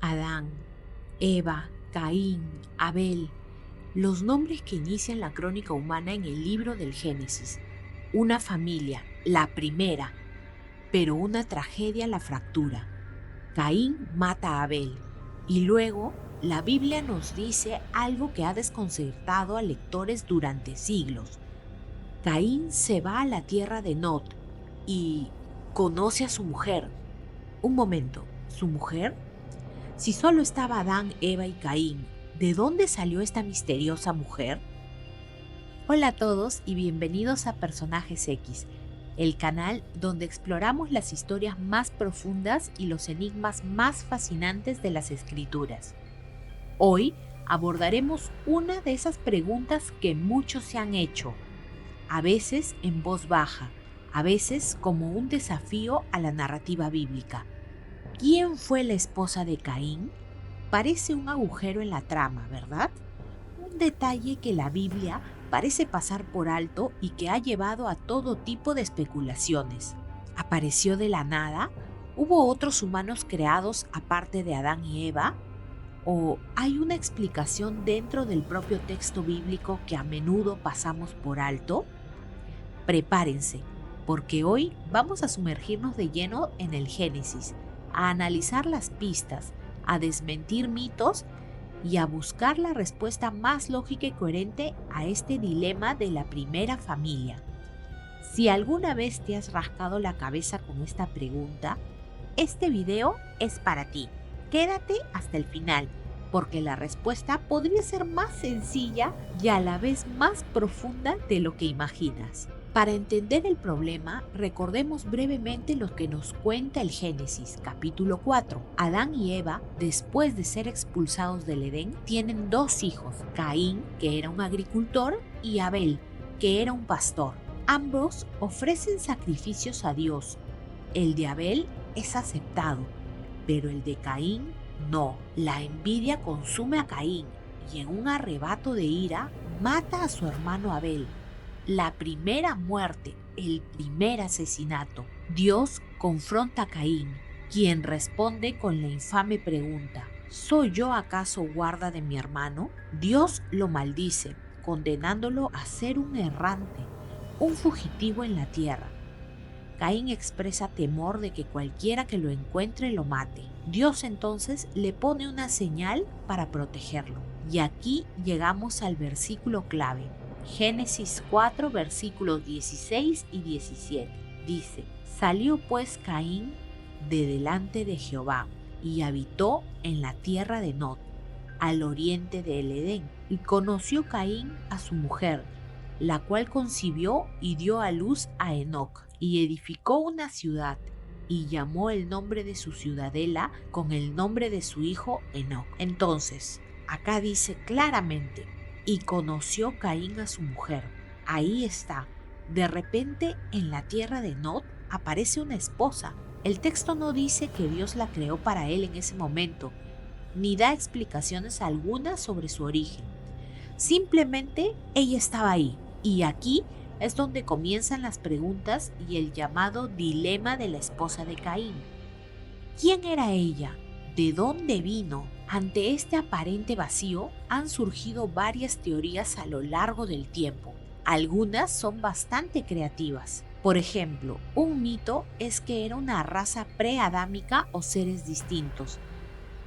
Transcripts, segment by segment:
Adán, Eva, Caín, Abel, los nombres que inician la crónica humana en el libro del Génesis. Una familia, la primera, pero una tragedia la fractura. Caín mata a Abel y luego la Biblia nos dice algo que ha desconcertado a lectores durante siglos. Caín se va a la tierra de Nod y conoce a su mujer. Un momento, ¿su mujer? Si solo estaba Adán, Eva y Caín, ¿de dónde salió esta misteriosa mujer? Hola a todos y bienvenidos a Personajes X, el canal donde exploramos las historias más profundas y los enigmas más fascinantes de las escrituras. Hoy abordaremos una de esas preguntas que muchos se han hecho, a veces en voz baja, a veces como un desafío a la narrativa bíblica. ¿Quién fue la esposa de Caín? Parece un agujero en la trama, ¿verdad? Un detalle que la Biblia parece pasar por alto y que ha llevado a todo tipo de especulaciones. ¿Apareció de la nada? ¿Hubo otros humanos creados aparte de Adán y Eva? ¿O hay una explicación dentro del propio texto bíblico que a menudo pasamos por alto? Prepárense, porque hoy vamos a sumergirnos de lleno en el Génesis, a analizar las pistas, a desmentir mitos y a buscar la respuesta más lógica y coherente a este dilema de la primera familia. Si alguna vez te has rascado la cabeza con esta pregunta, este video es para ti. Quédate hasta el final, porque la respuesta podría ser más sencilla y a la vez más profunda de lo que imaginas. Para entender el problema, recordemos brevemente lo que nos cuenta el Génesis, capítulo 4. Adán y Eva, después de ser expulsados del Edén, tienen dos hijos, Caín, que era un agricultor, y Abel, que era un pastor. Ambos ofrecen sacrificios a Dios. El de Abel es aceptado, pero el de Caín no. La envidia consume a Caín y en un arrebato de ira mata a su hermano Abel. La primera muerte, el primer asesinato. Dios confronta a Caín, quien responde con la infame pregunta: ¿soy yo acaso guarda de mi hermano? Dios lo maldice, condenándolo a ser un errante, un fugitivo en la tierra. Caín expresa temor de que cualquiera que lo encuentre lo mate. Dios entonces le pone una señal para protegerlo. Y aquí llegamos al versículo clave. Génesis 4, versículos 16 y 17. Dice: salió pues Caín de delante de Jehová y habitó en la tierra de Nod, al oriente del Edén. Y conoció Caín a su mujer, la cual concibió y dio a luz a Enoc, y edificó una ciudad, y llamó el nombre de su ciudadela con el nombre de su hijo Enoc. Entonces, acá dice claramente: y conoció Caín a su mujer. Ahí está. De repente, en la tierra de Nod aparece una esposa. El texto no dice que Dios la creó para él en ese momento, ni da explicaciones algunas sobre su origen. Simplemente ella estaba ahí. Y aquí es donde comienzan las preguntas y el llamado dilema de la esposa de Caín. ¿Quién era ella? ¿De dónde vino? Ante este aparente vacío han surgido varias teorías a lo largo del tiempo. Algunas son bastante creativas. Por ejemplo, un mito es que era una raza preadámica o seres distintos.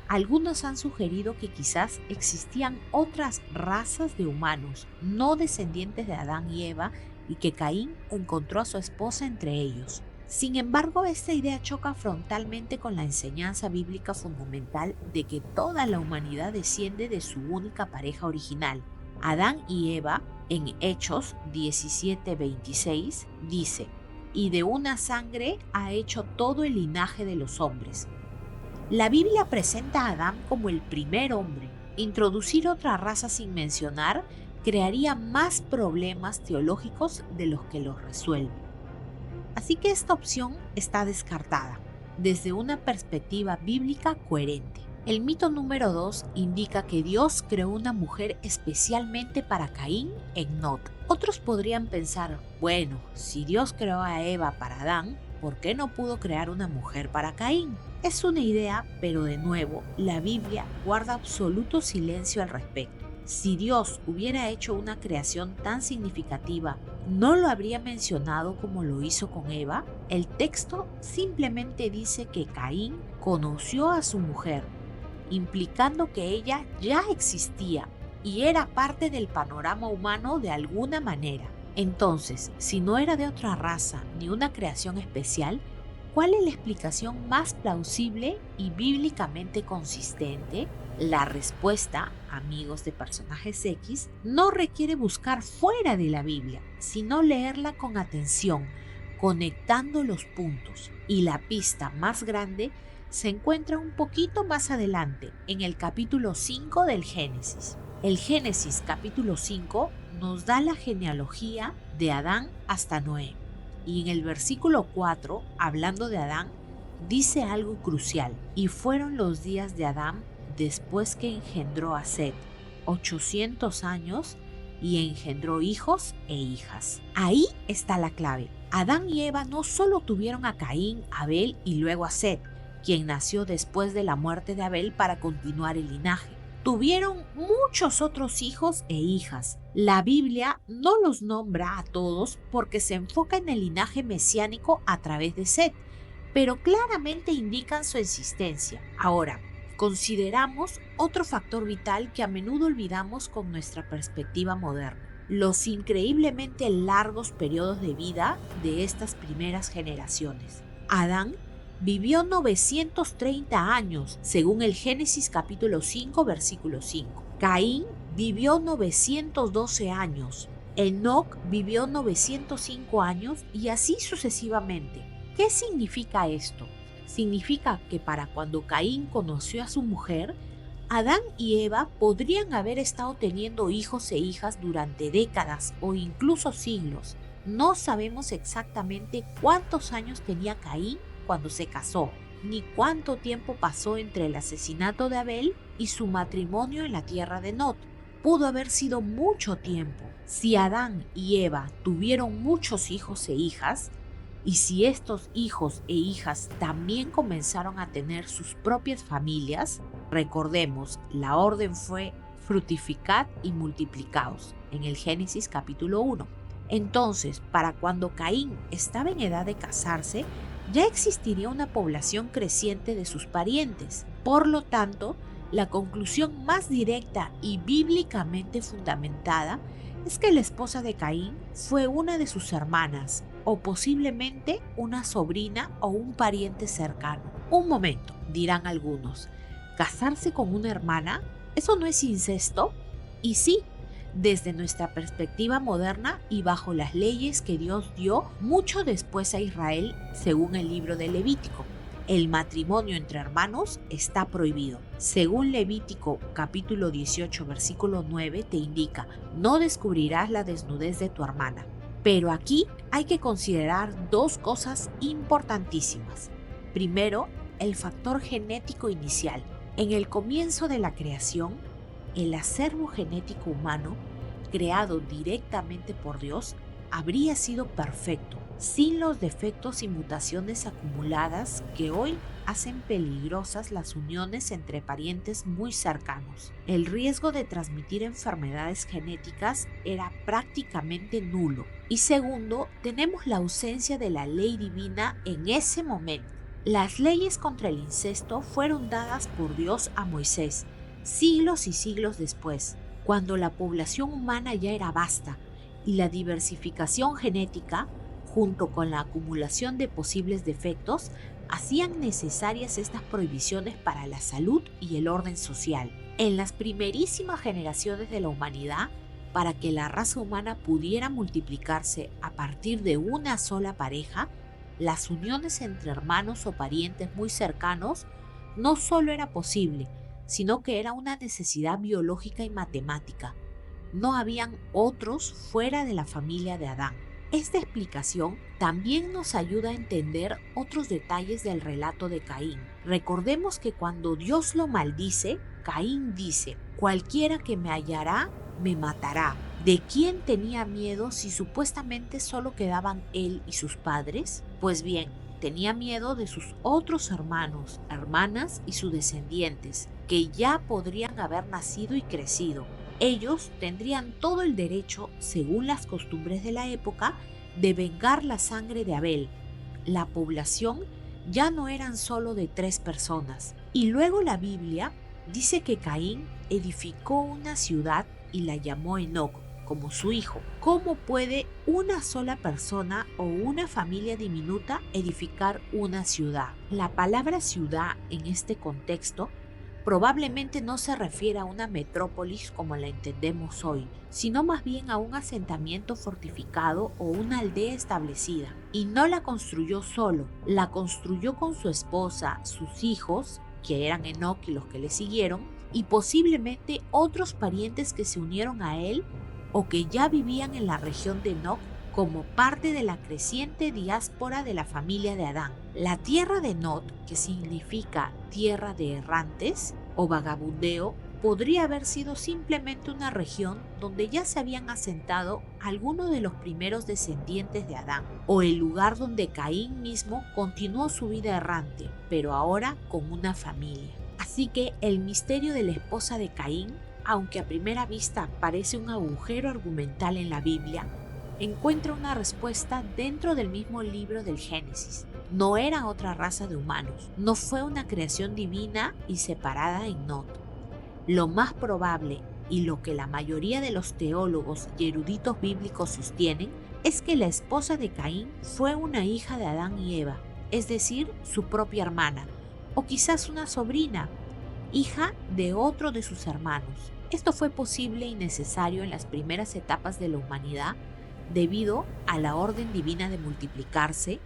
Algunos han sugerido que quizás existían otras razas de humanos, no descendientes de Adán y Eva, y que Caín encontró a su esposa entre ellos. Sin embargo, esta idea choca frontalmente con la enseñanza bíblica fundamental de que toda la humanidad desciende de su única pareja original. Adán y Eva, en Hechos 17:26, dice: y de una sangre ha hecho todo el linaje de los hombres. La Biblia presenta a Adán como el primer hombre. Introducir otra raza sin mencionar crearía más problemas teológicos de los que los resuelve. Así que esta opción está descartada desde una perspectiva bíblica coherente. El mito número 2 indica que Dios creó una mujer especialmente para Caín en Nod. Otros podrían pensar, bueno, si Dios creó a Eva para Adán, por qué no pudo crear una mujer para Caín. Es una idea, pero de nuevo, la Biblia guarda absoluto silencio al respecto. Si Dios hubiera hecho una creación tan significativa, ¿no lo habría mencionado como lo hizo con Eva? El texto simplemente dice que Caín conoció a su mujer, implicando que ella ya existía y era parte del panorama humano de alguna manera. Entonces, si no era de otra raza ni una creación especial, ¿cuál es la explicación más plausible y bíblicamente consistente? La respuesta, amigos de Personajes X, no requiere buscar fuera de la Biblia, sino leerla con atención, conectando los puntos. Y la pista más grande se encuentra un poquito más adelante, en el capítulo 5 del Génesis. El Génesis capítulo 5 nos da la genealogía de Adán hasta Noé. Y en el versículo 4, hablando de Adán, dice algo crucial. Y fueron los días de Adán después que engendró a Set, 800 años, y engendró hijos e hijas. Ahí está la clave. Adán y Eva no solo tuvieron a Caín, Abel y luego a Set, quien nació después de la muerte de Abel para continuar el linaje. Tuvieron muchos otros hijos e hijas. La Biblia no los nombra a todos porque se enfoca en el linaje mesiánico a través de Set, pero claramente indican su existencia. Ahora, consideramos otro factor vital que a menudo olvidamos con nuestra perspectiva moderna: los increíblemente largos periodos de vida de estas primeras generaciones. Adán vivió 930 años, según el Génesis capítulo 5, versículo 5. Caín vivió 912 años. Enoc vivió 905 años y así sucesivamente. ¿Qué significa esto? Significa que para cuando Caín conoció a su mujer, Adán y Eva podrían haber estado teniendo hijos e hijas durante décadas o incluso siglos. No sabemos exactamente cuántos años tenía Caín cuando se casó, ni cuánto tiempo pasó entre el asesinato de Abel y su matrimonio en la tierra de Nod. Pudo haber sido mucho tiempo. Si Adán y Eva tuvieron muchos hijos e hijas, y si estos hijos e hijas también comenzaron a tener sus propias familias, recordemos, la orden fue fructificad y multiplicaos en el Génesis capítulo 1. Entonces, para cuando Caín estaba en edad de casarse, ya existiría una población creciente de sus parientes. Por lo tanto, la conclusión más directa y bíblicamente fundamentada es que la esposa de Caín fue una de sus hermanas, o posiblemente una sobrina o un pariente cercano. Un momento, dirán algunos, ¿casarse con una hermana? ¿Eso no es incesto? Y sí, desde nuestra perspectiva moderna y bajo las leyes que Dios dio mucho después a Israel, según el libro de Levítico. El matrimonio entre hermanos está prohibido. Según Levítico capítulo 18 versículo 9 te indica: no descubrirás la desnudez de tu hermana. Pero aquí hay que considerar dos cosas importantísimas. Primero, el factor genético inicial. En el comienzo de la creación, el acervo genético humano, creado directamente por Dios, habría sido perfecto, sin los defectos y mutaciones acumuladas que hoy hacen peligrosas las uniones entre parientes muy cercanos. El riesgo de transmitir enfermedades genéticas era prácticamente nulo. Y segundo, tenemos la ausencia de la ley divina en ese momento. Las leyes contra el incesto fueron dadas por Dios a Moisés siglos y siglos después, cuando la población humana ya era vasta y la diversificación genética, junto con la acumulación de posibles defectos, hacían necesarias estas prohibiciones para la salud y el orden social. En las primerísimas generaciones de la humanidad, para que la raza humana pudiera multiplicarse a partir de una sola pareja, las uniones entre hermanos o parientes muy cercanos no solo era posible, sino que era una necesidad biológica y matemática. No habían otros fuera de la familia de Adán. Esta explicación también nos ayuda a entender otros detalles del relato de Caín. Recordemos que cuando Dios lo maldice, Caín dice: cualquiera que me hallará, me matará. ¿De quién tenía miedo si supuestamente solo quedaban él y sus padres? Pues bien, tenía miedo de sus otros hermanos, hermanas y sus descendientes, que ya podrían haber nacido y crecido. Ellos tendrían todo el derecho, según las costumbres de la época, de vengar la sangre de Abel. La población ya no eran solo de 3 personas. Y luego la Biblia dice que Caín edificó una ciudad y la llamó Enoc, como su hijo. ¿Cómo puede una sola persona o una familia diminuta edificar una ciudad? La palabra ciudad en este contexto probablemente no se refiere a una metrópolis como la entendemos hoy, sino más bien a un asentamiento fortificado o una aldea establecida. Y no la construyó solo, la construyó con su esposa, sus hijos, que eran Enoc y los que le siguieron, y posiblemente otros parientes que se unieron a él o que ya vivían en la región de Enoc como parte de la creciente diáspora de la familia de Adán. La tierra de Nod, que significa tierra de errantes o vagabundeo, podría haber sido simplemente una región donde ya se habían asentado algunos de los primeros descendientes de Adán, o el lugar donde Caín mismo continuó su vida errante, pero ahora con una familia. Así que el misterio de la esposa de Caín, aunque a primera vista parece un agujero argumental en la Biblia, encuentra una respuesta dentro del mismo libro del Génesis. No era otra raza de humanos, no fue una creación divina y separada en Nod. Lo más probable, y lo que la mayoría de los teólogos y eruditos bíblicos sostienen, es que la esposa de Caín fue una hija de Adán y Eva, es decir, su propia hermana, o quizás una sobrina, hija de otro de sus hermanos. Esto fue posible y necesario en las primeras etapas de la humanidad debido a la orden divina de multiplicarse,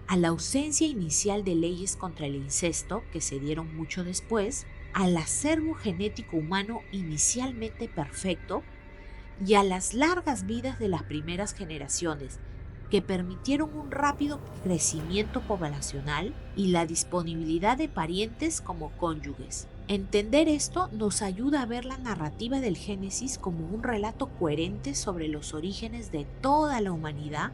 a la ausencia inicial de leyes contra el incesto que se dieron mucho después, al acervo genético humano inicialmente perfecto y a las largas vidas de las primeras generaciones que permitieron un rápido crecimiento poblacional y la disponibilidad de parientes como cónyuges. Entender esto nos ayuda a ver la narrativa del Génesis como un relato coherente sobre los orígenes de toda la humanidad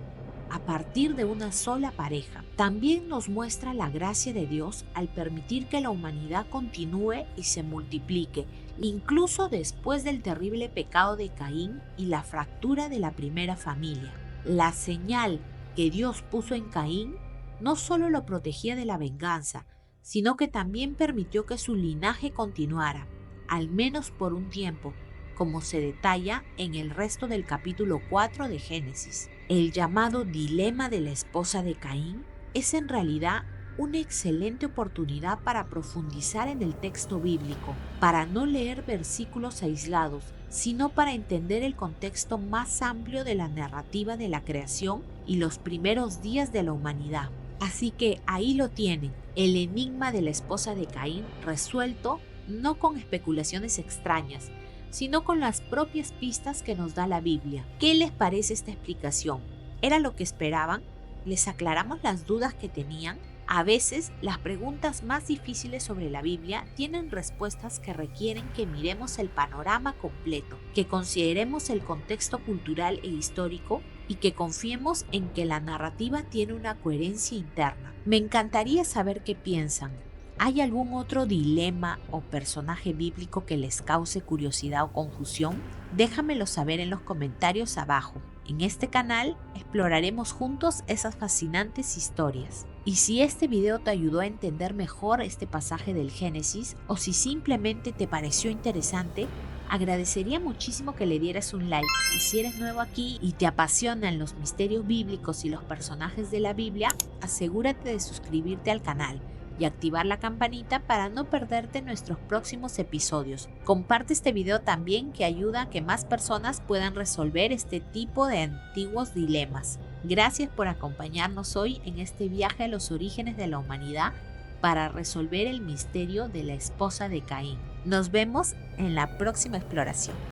a partir de una sola pareja. También nos muestra la gracia de Dios al permitir que la humanidad continúe y se multiplique, incluso después del terrible pecado de Caín y la fractura de la primera familia. La señal que Dios puso en Caín no solo lo protegía de la venganza, sino que también permitió que su linaje continuara, al menos por un tiempo, como se detalla en el resto del capítulo 4 de Génesis. El llamado dilema de la esposa de Caín es en realidad una excelente oportunidad para profundizar en el texto bíblico, para no leer versículos aislados, sino para entender el contexto más amplio de la narrativa de la creación y los primeros días de la humanidad. Así que ahí lo tienen, el enigma de la esposa de Caín resuelto no con especulaciones extrañas, sino con las propias pistas que nos da la Biblia. ¿Qué les parece esta explicación? ¿Era lo que esperaban? ¿Les aclaramos las dudas que tenían? A veces, las preguntas más difíciles sobre la Biblia tienen respuestas que requieren que miremos el panorama completo, que consideremos el contexto cultural e histórico y que confiemos en que la narrativa tiene una coherencia interna. Me encantaría saber qué piensan. ¿Hay algún otro dilema o personaje bíblico que les cause curiosidad o confusión? Déjamelo saber en los comentarios abajo. En este canal exploraremos juntos esas fascinantes historias. Y si este video te ayudó a entender mejor este pasaje del Génesis o si simplemente te pareció interesante, agradecería muchísimo que le dieras un like. Y si eres nuevo aquí y te apasionan los misterios bíblicos y los personajes de la Biblia, asegúrate de suscribirte al canal y activar la campanita para no perderte nuestros próximos episodios. Comparte este video también, que ayuda a que más personas puedan resolver este tipo de antiguos dilemas. Gracias por acompañarnos hoy en este viaje a los orígenes de la humanidad para resolver el misterio de la esposa de Caín. Nos vemos en la próxima exploración.